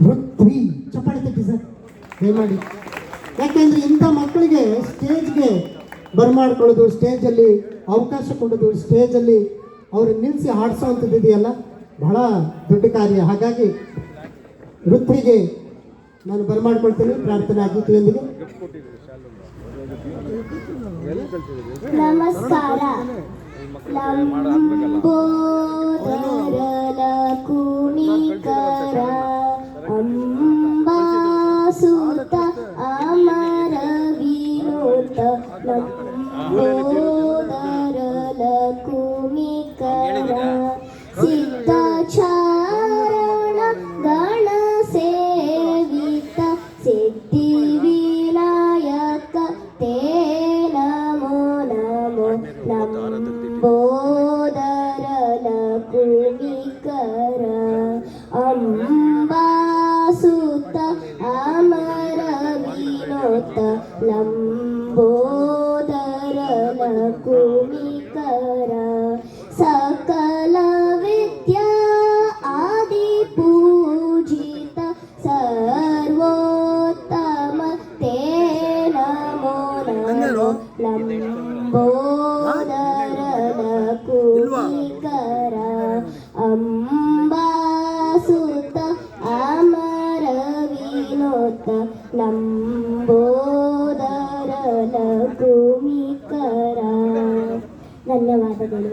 ಪೃಥ್ವಿ ಚಪ್ಪಾಳೆ ತಟ್ಟಿ ಸರ್ ದಯಮಾಡಿ. ಯಾಕೆಂದ್ರೆ ಇಂಥ ಮಕ್ಕಳಿಗೆ ಸ್ಟೇಜ್ಗೆ ಬರಮಾಡ್ಕೊಳ್ಳೋದು, ಸ್ಟೇಜಲ್ಲಿ ಅವಕಾಶ ಕೊಡೋದು, ಸ್ಟೇಜಲ್ಲಿ ಅವ್ರು ನಿಲ್ಲಿಸಿ ಹಾಡಿಸೋವಂಥದ್ದು ಇದೆಯಲ್ಲ ಬಹಳ ದೊಡ್ಡ ಕಾರ್ಯ. ಹಾಗಾಗಿ ಪೃಥ್ವಿಗೆ ನಾನು ಬರಮಾಡ್ಕೊಳ್ತೀನಿ ಪ್ರಾರ್ಥನಾ ಗೀತೆಯೊಂದಿಗೆ. ನಮಸ್ಕಾರ. ಲಂಬೋದರಲ ಕುಣಿಕರ ಅಂಬಾಸುತ ಅಮರ ವಿನೋದ ಲಂಬೋದರಲ ಕುಣಿಕರ ಸಿದ್ಧ ಚಾರಣ ಗಣ ಸೇವಿತ ಸಿದ್ಧಿ ವಿನಾಯಕ ತೇ ನಮೋ ನಮೋ ಲಂಬೋದರಲ ಕುಣಿಕರ ಅಂಬಾಸುತ ಅಮರ ವಿನೋದ ಲಂಬೋದರಲ ಕುಣಿಕರ ಸಕಲ ವಿದ್ಯಾ ಆದಿ ಪೂಜಿತ ಸರ್ವೋತ್ತಮ ತೇ ನಮೋ ನಮೋ ಲಂಬೋದರಲ ಕುಣಿಕರ ಅಂಬಾಸುತ ಅಮರ ವಿನೋದ ಲಂಬೋದರಲ ಕುಣಿಕರ. ಧನ್ಯವಾದಗಳು.